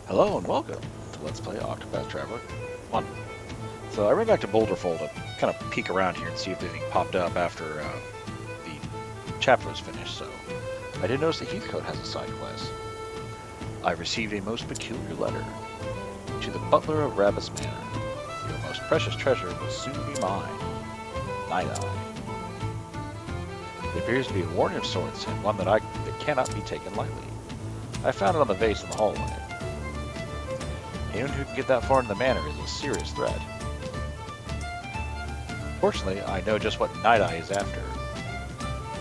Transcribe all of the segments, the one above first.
Hello and welcome to Let's Play Octopath Traveler 1. So I ran back to Boulderfold to kind of peek around here and see if anything popped up after the chapter was finished, so I did notice that Heathcote has a side quest. I received a most peculiar letter. To the butler of Rabbis Manor. Your most precious treasure will soon be mine. Night-Eye. It appears to be a warning of sorts, and one that cannot be taken lightly. I found it on the vase in the hallway. Anyone who can get that far into the manor is a serious threat. Fortunately, I know just what Night-Eye is after.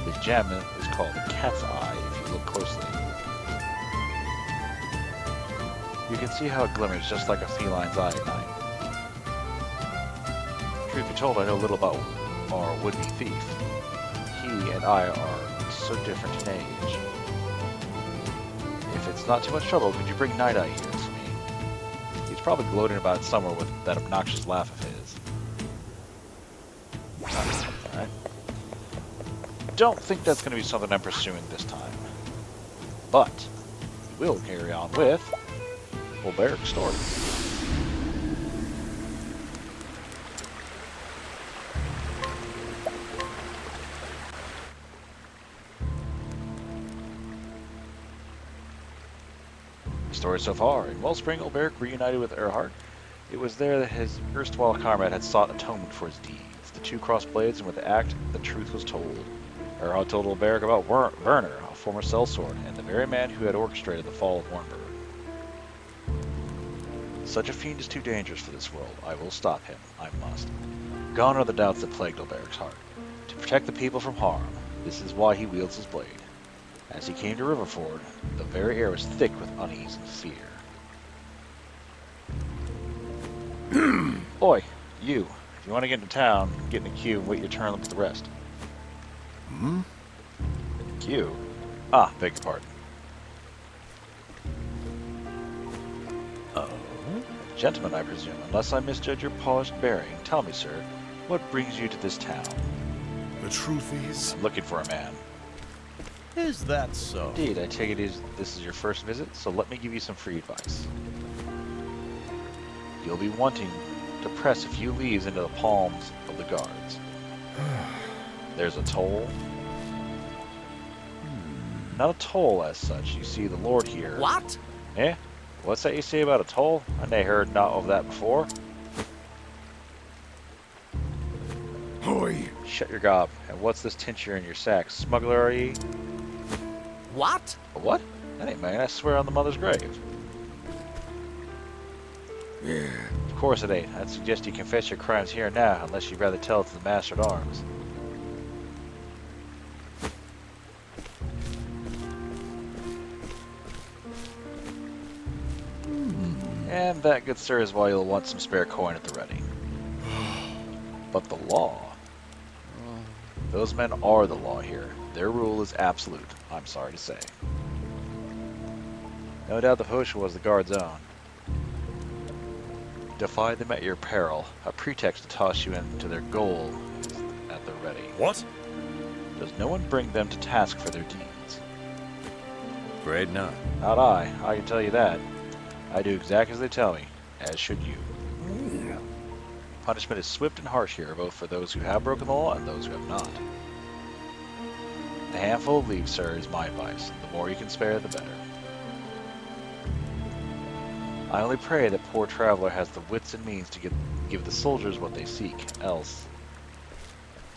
The gem is called the Cat's Eye if you look closely. You can see how it glimmers just like a feline's eye at night. Truth be told, I know little about our would-be thief. He and I are so different in age. If it's not too much trouble, could you bring Night-Eye here to me? He's probably gloating about it somewhere with that obnoxious laugh of his. Alright. Don't think that's going to be something I'm pursuing this time. But, we will carry on with Olberic's story. Story so far. In Wellspring, Olberic reunited with Erhard. It was there that his erstwhile comrade had sought atonement for his deeds. The two crossed blades, and with the act, the truth was told. Erhard told Olberic about Werner, a former sellsword, and the very man who had orchestrated the fall of Warnberg. Such a fiend is too dangerous for this world. I will stop him. I must. Gone are the doubts that plagued Olberic's heart. To protect the people from harm, this is why he wields his blade. As he came to Riverford, the very air was thick with unease and fear. Oi, you. If you want to get into town, get in a queue and wait your turn with the rest. Hmm? Queue? Ah, beg your pardon. Oh? Gentlemen, I presume, unless I misjudge your polished bearing, tell me, sir, what brings you to this town? The truth is... I'm looking for a man. Is that so? Indeed, I take it this is your first visit, so let me give you some free advice. You'll be wanting to press a few leaves into the palms of the guards. There's a toll. Not a toll as such. You see, the Lord here... What? Eh? What's that you say about a toll? I never heard not of that before. Oi! Shut your gob. And what's this tincture in your sack? Smuggler, are ye? What? A what? That ain't mine. I swear on the mother's grave. Yeah. Of course it ain't. I'd suggest you confess your crimes here and now, unless you'd rather tell it to the Master-at-Arms. And that, good sir, is why you'll want some spare coin at the ready. But the law... Those men are the law here. Their rule is absolute, I'm sorry to say. No doubt the potion was the guard's own. Defy them at your peril. A pretext to toss you into their goal is at the ready. What? Does no one bring them to task for their deeds? Afraid not. Not I can tell you that. I do exactly as they tell me, as should you. Punishment is swift and harsh here, both for those who have broken the law and those who have not. The handful of leaves, sir, is my advice. The more you can spare, the better. I only pray that poor traveler has the wits and means to give the soldiers what they seek, else...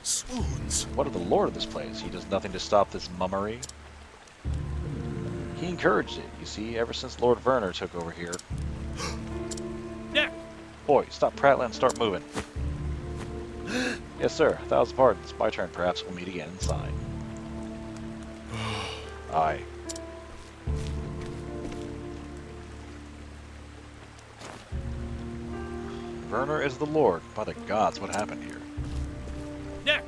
Swoons. What of the lord of this place? He does nothing to stop this mummery. He encouraged it, you see, ever since Lord Werner took over here. Yeah. Boy, stop prattling and start moving. Yes, sir. 1,000 pardons. My turn. Perhaps we'll meet again inside. Aye. Werner is the Lord. By the gods, what happened here? Yeah.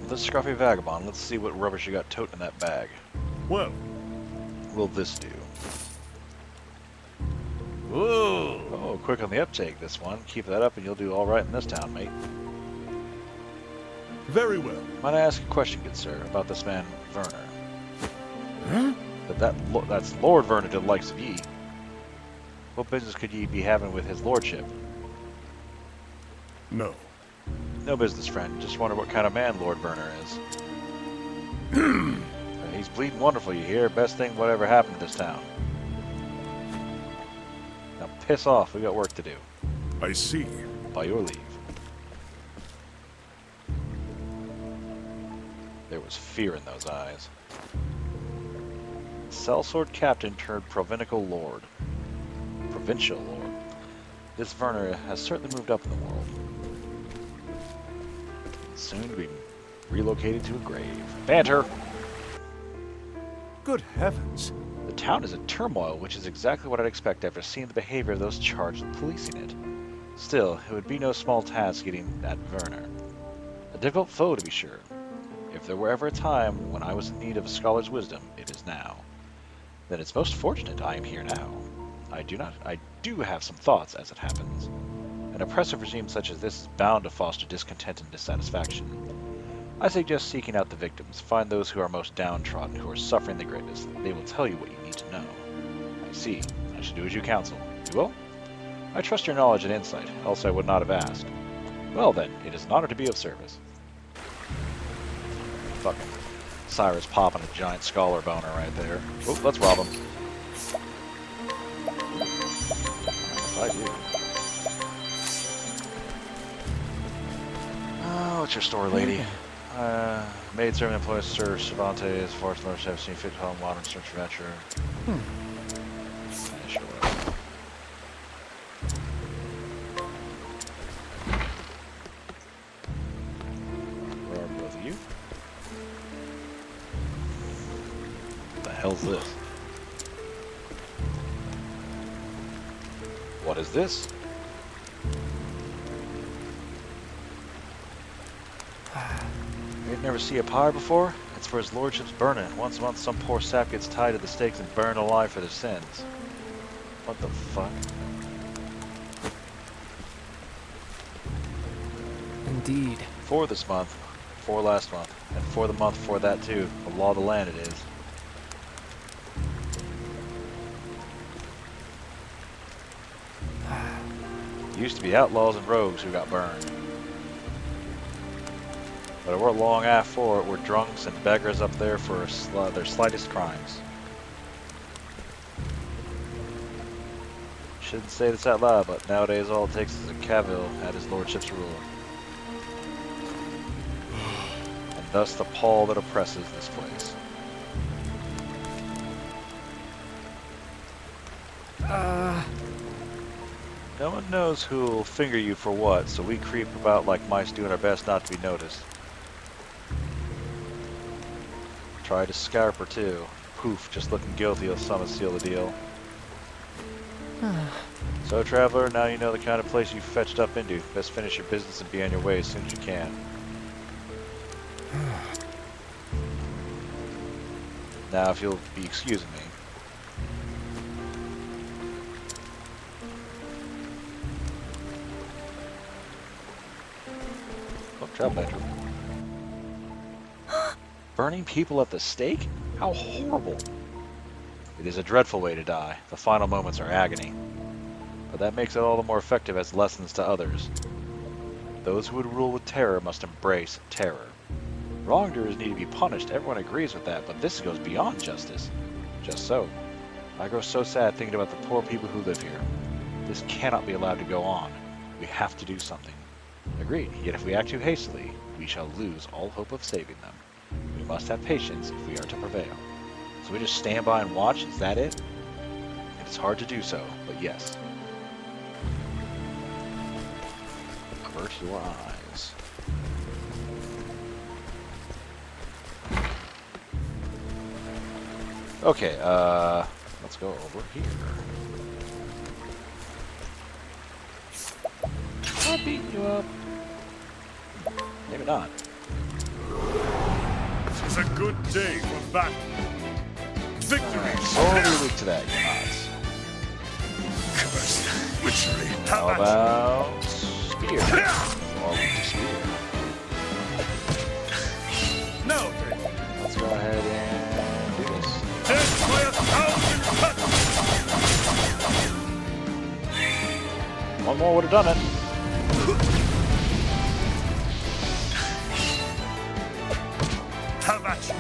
This scruffy vagabond. Let's see what rubbish you got toting in that bag. Whoa. Will this do? Whoa. Oh, quick on the uptake, this one. Keep that up and you'll do all right in this town, mate. Very well. Might I ask a question, good sir, about this man, Werner? Huh? That's Lord Werner to the likes of ye. What business could ye be having with his lordship? No. No business, friend. Just wonder what kind of man Lord Werner is. He's bleeding wonderful, you hear? Best thing whatever happened to this town. Now piss off, we got work to do. I see. By your leave. There was fear in those eyes. Sellsword captain turned provincial lord. Provincial lord. This Werner has certainly moved up in the world. Soon to be relocated to a grave. Banter! Good heavens. The town is in turmoil, which is exactly what I'd expect after seeing the behavior of those charged with policing it. Still, it would be no small task getting at Werner. A difficult foe, to be sure. If there were ever a time when I was in need of a scholar's wisdom, it is now. Then it's most fortunate I am here now. I do have some thoughts, as it happens. An oppressive regime such as this is bound to foster discontent and dissatisfaction. I suggest seeking out the victims. Find those who are most downtrodden, who are suffering the greatest. They will tell you what you need to know. I see. I should do as you counsel. You will? I trust your knowledge and insight, else I would not have asked. Well then, it is an honor to be of service. Fucking Cyrus popping a giant scholar boner right there. Oh, let's rob him. If I do. Oh, what's your story, lady? Maid servant employs Sir Cervantes, Forest Lord 17, fit home, modern search adventure. Yeah, sure, whatever. Where are both of you? What the hell's this? What is this? You'd never see a pyre before? It's for his lordship's burning. Once a month, some poor sap gets tied to the stakes and burned alive for their sins. What the fuck? Indeed. 4 this month, 4 last month, and 4 the month before that too. The law of the land it is. Used to be outlaws and rogues who got burned. But it weren't long after it were drunks and beggars up there for their slightest crimes. Shouldn't say this out loud, but nowadays all it takes is a cavil at his lordship's rule. And thus the pall that oppresses this place. No one knows who'll finger you for what, so we creep about like mice doing our best not to be noticed. Tried to scarp her too. Poof, just looking guilty will some seal the deal. So, traveler, now you know the kind of place you fetched up into. Best finish your business and be on your way as soon as you can. Now, if you'll be excusing me. Oh, travel badger. Burning people at the stake? How horrible. It is a dreadful way to die. The final moments are agony. But that makes it all the more effective as lessons to others. Those who would rule with terror must embrace terror. Wrongdoers need to be punished, everyone agrees with that, but this goes beyond justice. Just so. I grow so sad thinking about the poor people who live here. This cannot be allowed to go on. We have to do something. Agreed, yet if we act too hastily, we shall lose all hope of saving them. We must have patience if we are to prevail. So we just stand by and watch, is that it? It is hard to do so, but yes. Avert your eyes. Okay, let's go over here. Am I beating you up? Maybe not. It's a good day for battle. Victory! Sorely weak to that, you nuts. Curse! Witchery! How about spear? Or weak to spear. more would have done it. Have at you.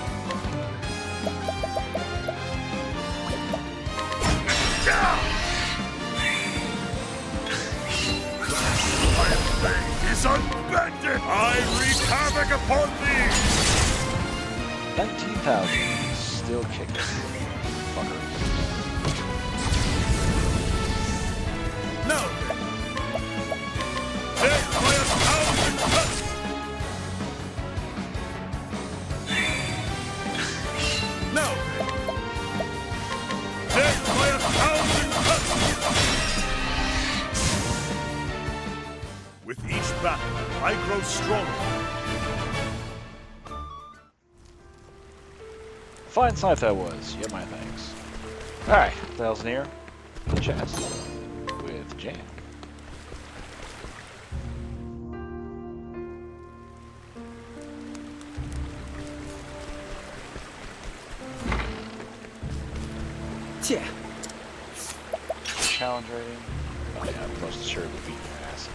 My blade is unbended. I wreak havoc upon thee. 19,000. Still kicking. Fucker. Now then. Death by 1,000 cuts. Now then. Death by 1,000 cuts. With each battle, I grow stronger. Fine sight that was. You have my thanks. Alright, the hell's near? The chest. With Jan. Yeah. Challenge rating. Oh yeah, I'm most assuredly beating your ass.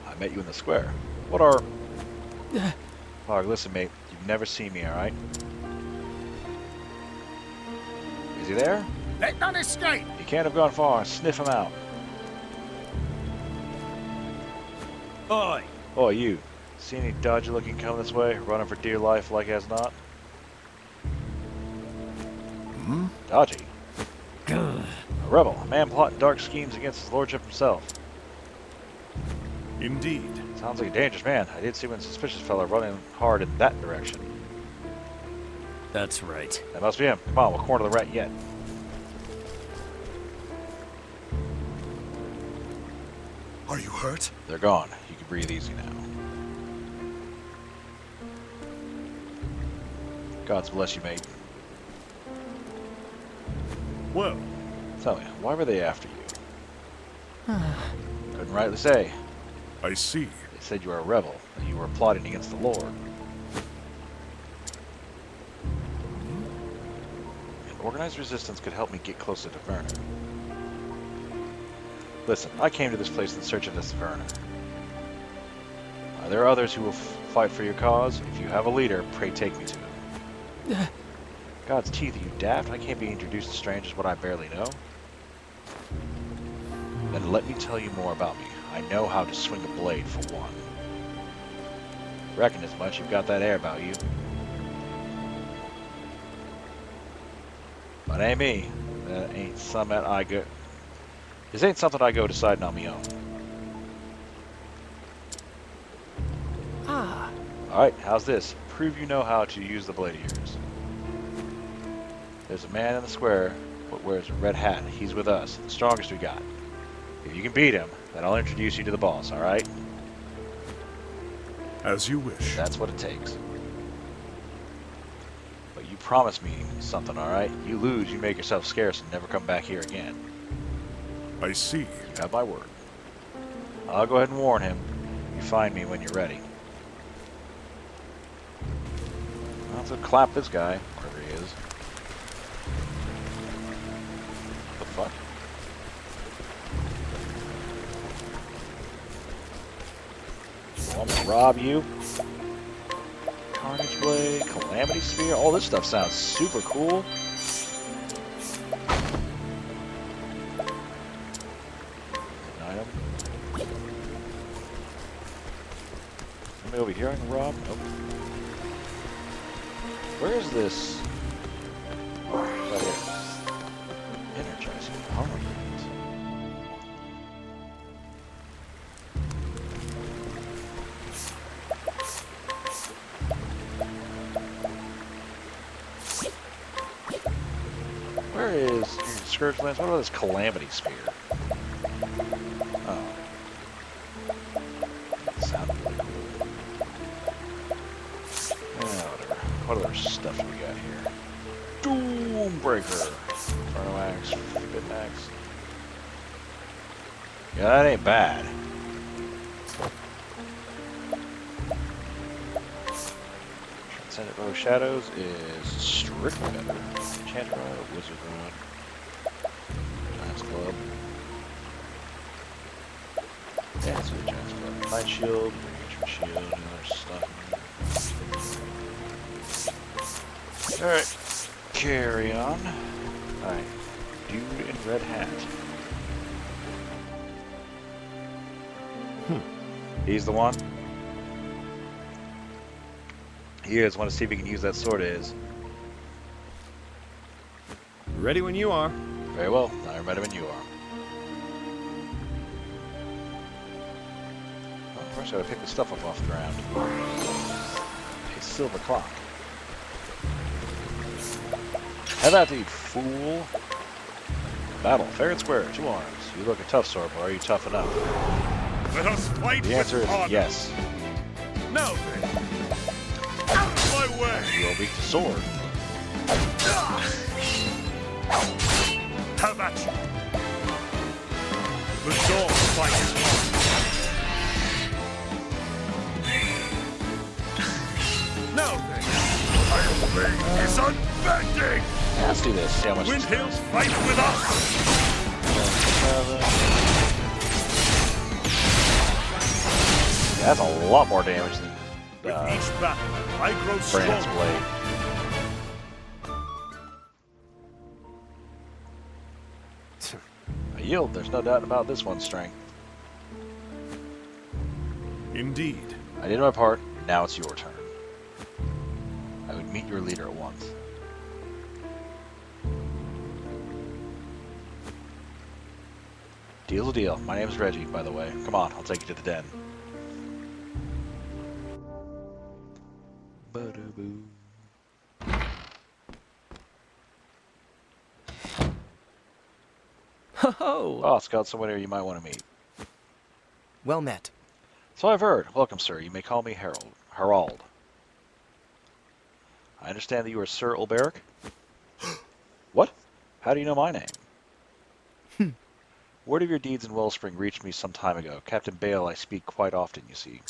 I met you in the square. What are... Alright, listen, mate. You've never seen me, alright? Is he there? Let none escape. He can't have gone far. Sniff him out. Oi. Oh, you. See any dodgy looking coming this way? Running for dear life like as not? Dodgy? A rebel. A man plotting dark schemes against his lordship himself. Indeed. Sounds like a dangerous man. I did see one suspicious fellow running hard in that direction. That's right. That must be him. Come on, we'll corner the rat yet. Are you hurt? They're gone. You can breathe easy now. Gods bless you, mate. Well, Tell me, why were they after you? Couldn't rightly say. I see. They said you were a rebel, that you were plotting against the Lord. An organized resistance could help me get closer to Werner. Listen, I came to this place in search of this Werner. There are others who will fight for your cause. If you have a leader, pray take me to him. God's teeth, are you daft? I can't be introduced to strangers what I barely know. Then let me tell you more about me. I know how to swing a blade, for one. Reckon as much. You've got that air about you. But ain't me. That ain't something I go. This ain't something I go deciding on me own. Alright, how's this? Prove you know how to use the blade of yours. There's a man in the square who wears a red hat. He's with us, the strongest we got. If you can beat him, then I'll introduce you to the boss, alright? As you wish. That's what it takes. But you promise me something, alright? You lose, you make yourself scarce and never come back here again. I see. You have my word. I'll go ahead and warn him. You find me when you're ready. I'll have to clap this guy, wherever he is. What the fuck? Oh, I'm gonna rob you. Carnage Blade, Calamity Spear. All this stuff sounds super cool. Item. Somebody over here I can rob? Nope. Where is this? Right here. Energizing armor. Where is Scourge Lance? What about this Calamity Spear? Oh. That sounded really cool. Yeah, whatever. What other stuff do we got here? Doom Breaker. Inferno Axe, Forbidden Axe. Yeah, that ain't bad. Transcendent Bow of Shadows is strictly better. Enchanted Rod, Wizard Rod. Giant's Club. Yeah, it's a Giant's Club. Night Shield, Ancient Shield, another stuff. Alright, carry on. Alright, dude in red hat. He's the one. He is. Want to see if he can use that sword of his. Ready when you are. Very well. I'm ready when you are. Well, first I gotta pick the stuff up off the ground. A silver clock. How about the fool? Battle. Fair and square. 2 arms. You look a tough sword, but are you tough enough? Let us fight The answer with is honor. yes. Now then, out of my way. You are weak to sword. Have at you. The dog fight is hard. Now then, Iron Blade is unbending. Let's do this. See how much. Windhills fight with us. Yeah, that's a lot more damage than With each battle, I grow Brand's stronger. blade. A yield, there's no doubt about this one's strength. Indeed. I did my part, now it's your turn. I would meet your leader at once. Deal's a deal. My name's Reggie, by the way. Come on, I'll take you to the den. Ba-da-boo. Ho-ho! Oh, Scout, someone here you might want to meet. Well met. So I've heard. Welcome, sir. You may call me Harald. I understand that you are Sir Olberic? What? How do you know my name? Word of your deeds in Wellspring reached me some time ago. Captain Bale I speak quite often, you see.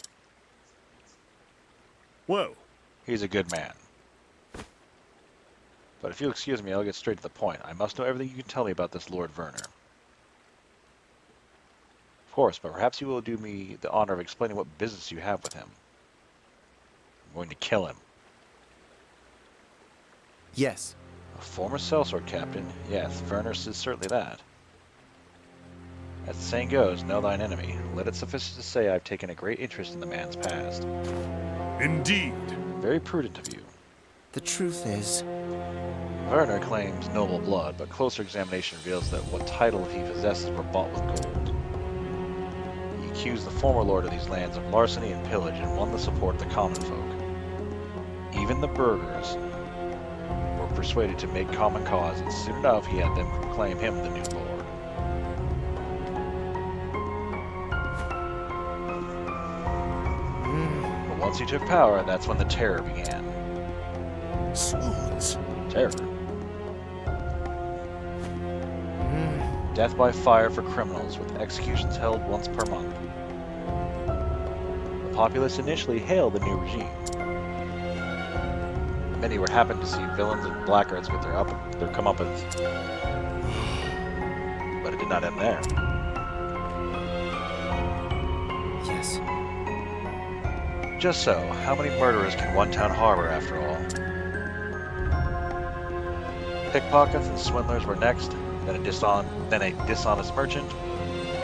Whoa. He's a good man. But if you'll excuse me, I'll get straight to the point. I must know everything you can tell me about this Lord Werner. Of course, but perhaps you will do me the honor of explaining what business you have with him. I'm going to kill him. Yes. A former sellsword captain? Yes, Werner is certainly that. As the saying goes, know thine enemy. Let it suffice to say I've taken a great interest in the man's past. Indeed. Very prudent of you. The truth is... Werner claims noble blood, but closer examination reveals that what titles he possesses were bought with gold. He accused the former lord of these lands of larceny and pillage and won the support of the common folk. Even the burghers were persuaded to make common cause, and soon enough he had them proclaim him the new lord. But once he took power, that's when the terror began. Swoons. Terror. Death by fire for criminals, with executions held once per month. The populace initially hailed the new regime. Many were happy to see villains and blackguards get their comeuppance. But it did not end there. Yes. Just so, how many murderers can one town harbor after all? Pickpockets and swindlers were next, then a dishonest merchant,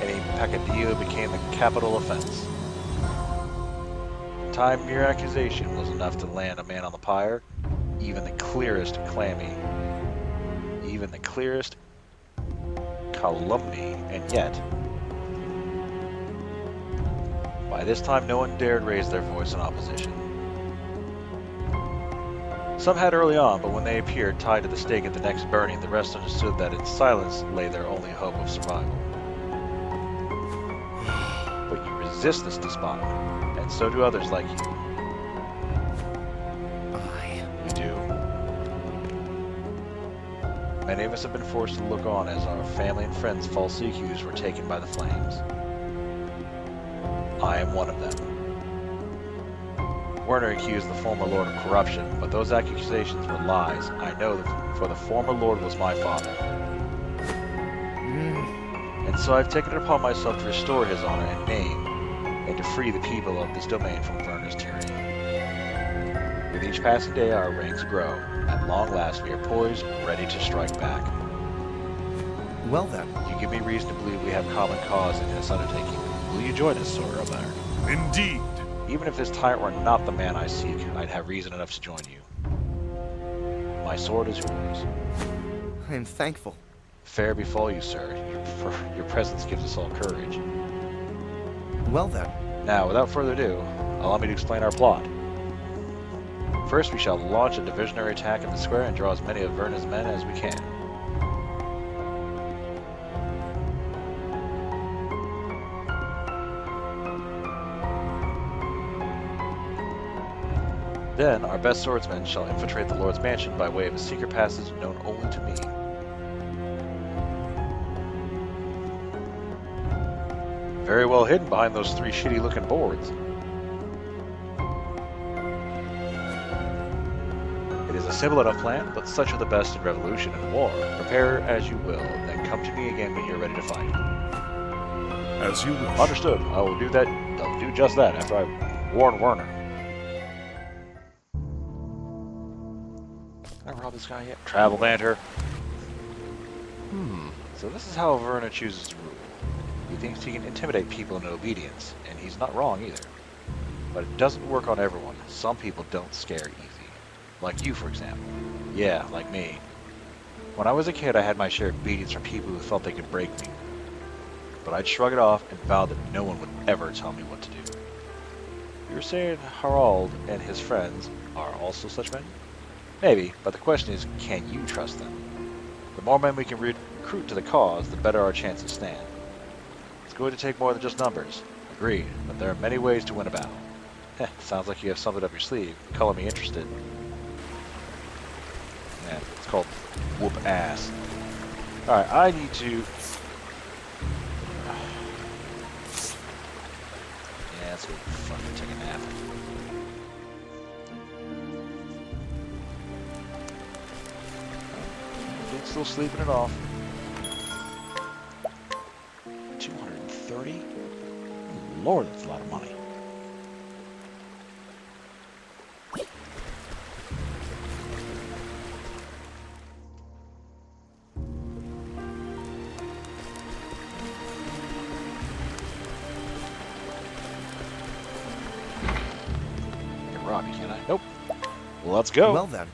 and a peccadillo became the capital offense. In time, mere accusation was enough to land a man on the pyre, even the clearest calumny, and yet, by this time no one dared raise their voice in opposition. Some had early on, but when they appeared tied to the stake at the next burning, the rest understood that in silence lay their only hope of survival. But you resist this despot, and so do others like you. You do. Many of us have been forced to look on as our family and friends falsely accused were taken by the flames. I am one of them. Werner accused the former Lord of corruption, but those accusations were lies. I know that, for the former Lord was my father. And so I've taken it upon myself to restore his honor and name, and to free the people of this domain from Werner's tyranny. With each passing day, our ranks grow. At long last, we are poised, ready to strike back. Well then. You give me reason to believe we have common cause in this undertaking. Will you join us, Sir Olberic? Indeed. Even if this tyrant were not the man I seek, I'd have reason enough to join you. My sword is yours. I am thankful. Fair befall you, sir. Your presence gives us all courage. Well then. Now, without further ado, allow me to explain our plot. First, we shall launch a diversionary attack in the square and draw as many of Werner's men as we can. Then, our best swordsmen shall infiltrate the Lord's mansion by way of a secret passage known only to me. Very well hidden behind those 3 shitty-looking boards. It is a simple enough plan, but such are the best in revolution and war. Prepare as you will, then come to me again when you're ready to fight. As you wish. Understood. I will do that. I'll do just that after I warn Werner. Can I rob this guy yet? Travel banter. So this is how Werner chooses to rule. He thinks he can intimidate people into obedience, and he's not wrong either. But it doesn't work on everyone. Some people don't scare easy. Like you, for example. Yeah, like me. When I was a kid, I had my share of beatings from people who felt they could break me. But I'd shrug it off and vow that no one would ever tell me what to do. You're saying Harald and his friends are also such men? Maybe, but the question is, can you trust them? The more men we can recruit to the cause, the better our chances stand. It's going to take more than just numbers. Agreed, but there are many ways to win a battle. Heh, sounds like you have something up your sleeve. Color me interested. Yeah, it's called whoop ass. Alright, I need to... Yeah, let's go fucking take a nap. Still sleeping it off. 230? Lord, that's a lot of money. I can rob you, can I? Nope. Well, let's go. Well then.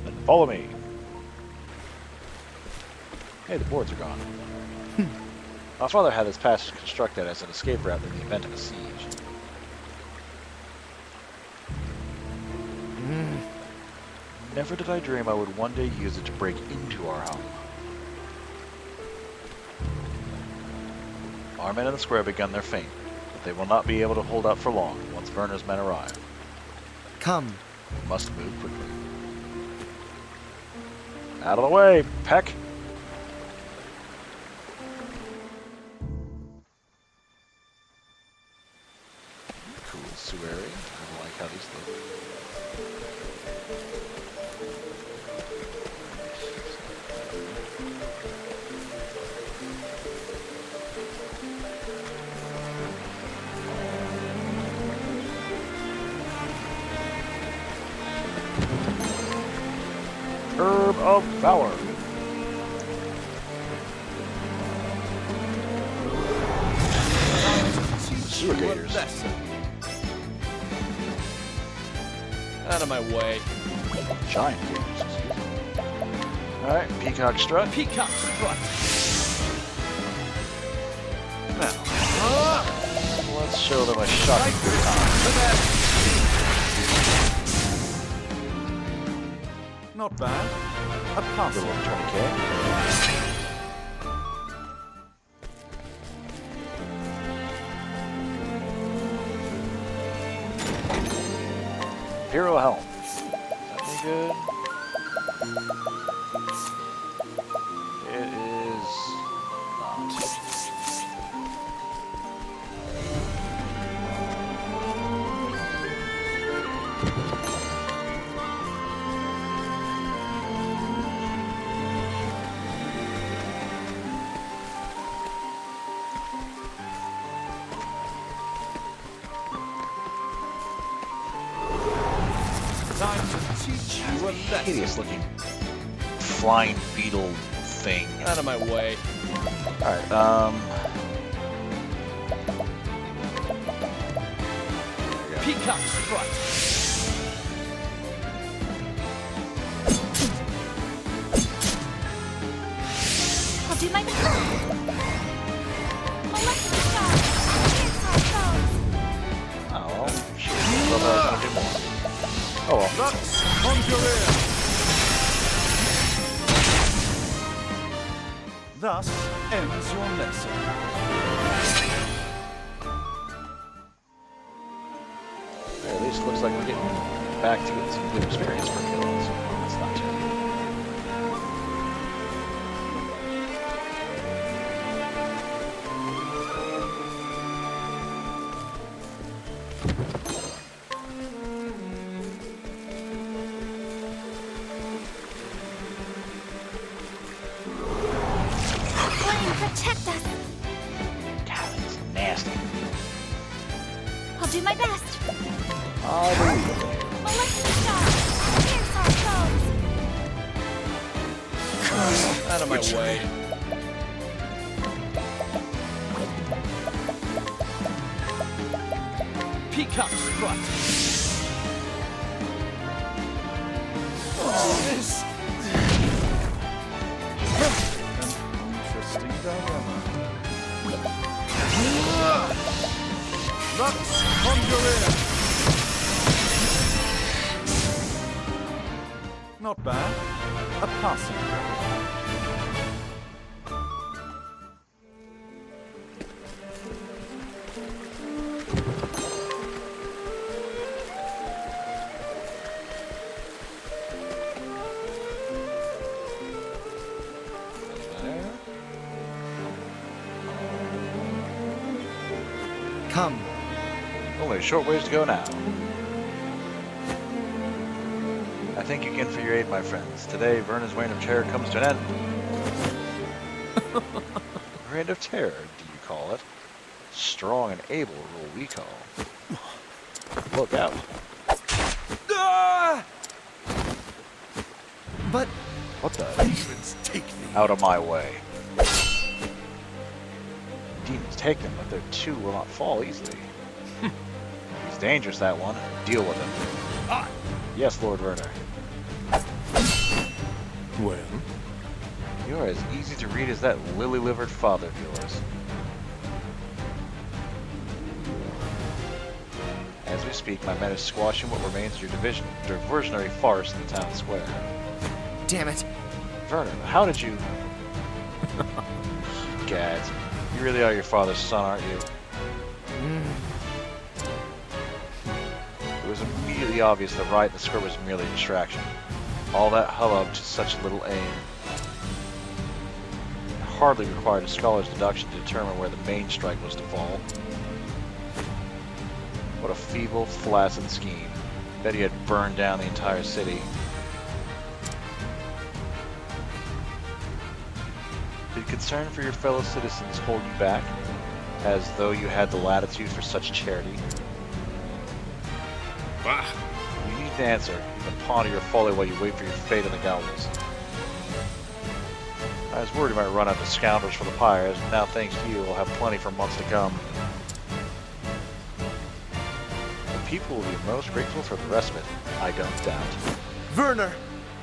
Then follow me. Hey, the boards are gone. My father had this passage constructed as an escape route in the event of a siege. Never did I dream I would one day use it to break into our home. Our men in the square have begun their feint, but they will not be able to hold out for long once Werner's men arrive. Come. We must move quickly. Out of the way, Peck! Sueri. I don't like how these look. Herb of Valor. Sewer gators. Out of my way. Giant gators. Alright, Peacock Strut. Peacock strut. Now, let's show them a shocking good time. Not bad. A A pass. little over 20k. Hero helm. Is that any good? Time to teach you a lesson. Hideous looking flying beetle thing. Out of my way. Alright, Peacock strut. I'll do my best. Molecular shot. Here's how it goes. oh well, shit. Well, I was gonna do more. Oh well. Lux Conjurer. Thus ends your lesson. At least it looks like we're getting back to get some good experience for kills. That's not terrible. Flame, protect us. God, it's nasty. I'll do my best. Molecular shot. Here's how it goes. Out of my way. Peacock strut. This interesting dilemma. Lux Conjurer. Not bad. A passing grade. Come. Only a short ways to go now. I thank you again for your aid, my friends. Today, Verna's reign of terror comes to an end. Reign of terror, do you call it? Strong and able rule we call. Look out. But What the? Demons take thee. Out of my way. Demons take them, but their two will not fall easily. He's dangerous, that one. Deal with him. Ah. Yes, Lord Werner. Well, You're as easy to read as that lily-livered father of yours. As we speak, my men are squashing what remains of your diversionary farce in the town square. damn it. Vernon, how did you... Gads, you really are your father's son, aren't you? It was immediately obvious the riot in the square was merely a distraction. All that hubbub to such little aim. It hardly required a scholar's deduction to determine where the main strike was to fall. What a feeble, flaccid scheme. Bet he had burned down the entire city. Did concern for your fellow citizens hold you back, as though you had the latitude for such charity? bah. You need to answer, and ponder your folly while you wait for your fate in the gallows. I was worried you might run out of scoundrels for the pyres, and now thanks to you, we'll have plenty for months to come. The people will be most grateful for the respite, I don't doubt. Werner!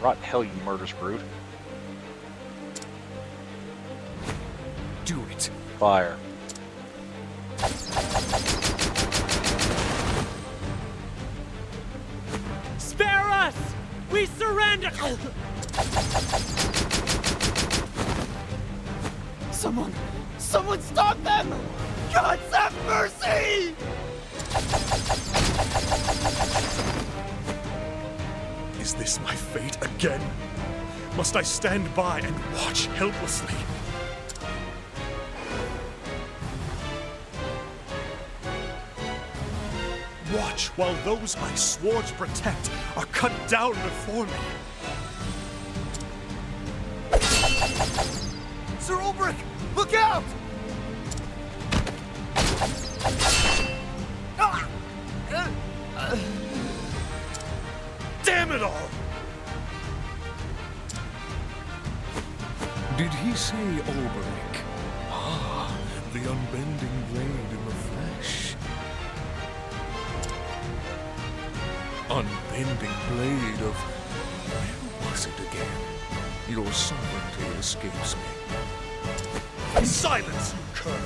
Rot in hell, you murderous brute. Do it. Fire. Spare us! We surrender! Someone stop them! Gods have mercy! Is this my fate again? Must I stand by and watch helplessly? Watch while those I swore to protect are cut down before me. Sir Olberic! Look out! Damn Damn it all! Did he say Olberic? Ah, the unbending blade in the flesh. Unbending blade of... Where was it again? Your sovereignty escapes me. Silence, you cur!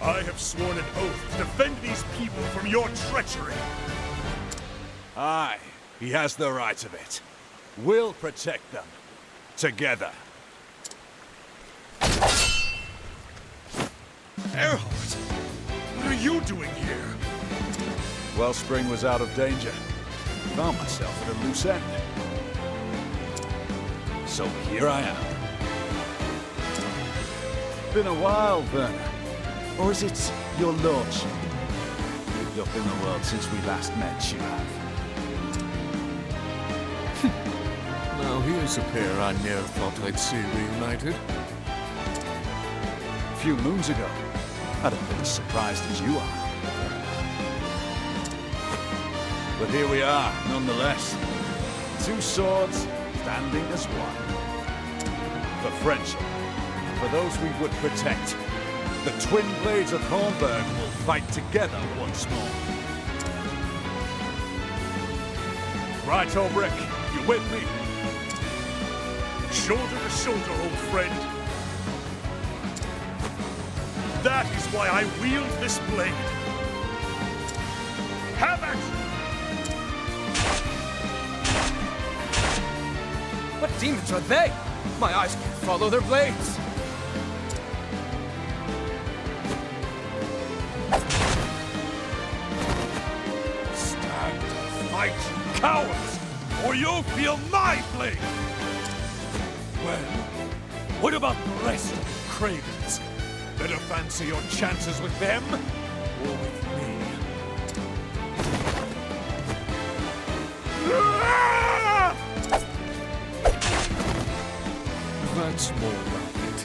I have sworn an oath to defend these people from your treachery! Aye, he has the right of it. We'll protect them. Together. Erhard! What are you doing here? Wellspring was out of danger. Found myself at a loose end. So here I am. Been a while, Werner. Or is it your lordship? Lived up in the world since we last met, you have. Now here's a pair I ne'er thought I'd see reunited. A few moons ago, I'd have been as surprised as you are. But here we are, nonetheless. Two swords, standing as one. For friendship, for those we would protect. The twin blades of Hornburg will fight together once more. Right, Olberic, you with me? Shoulder to shoulder, old friend. That is why I wield this blade. Have it! What demons are they? My eyes can't follow their blades. Stand and fight, cowards, or you'll feel my blade! Well, what about the rest of you cravens? Better fancy your chances with them, or with me? Ah! That's more like it.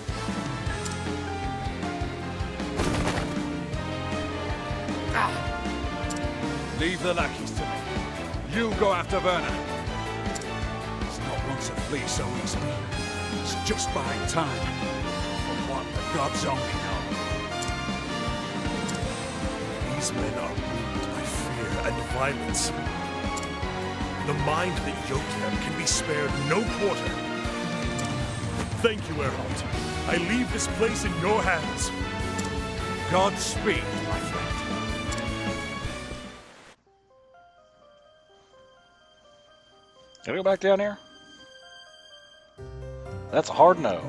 Leave the lackeys to me. You go after Werner. He's not one to flee so easily. It's just buying time. For what the gods only know. These men are ruled by fear and violence. The mind that yoked them can be spared no quarter. Thank you, Erhard. I leave this place in your hands. Godspeed, my friend. Can I go back down here? That's a hard no.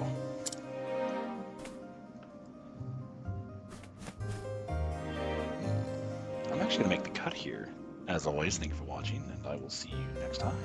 I'm actually going to make the cut here. As always, thank you for watching, and I will see you next time.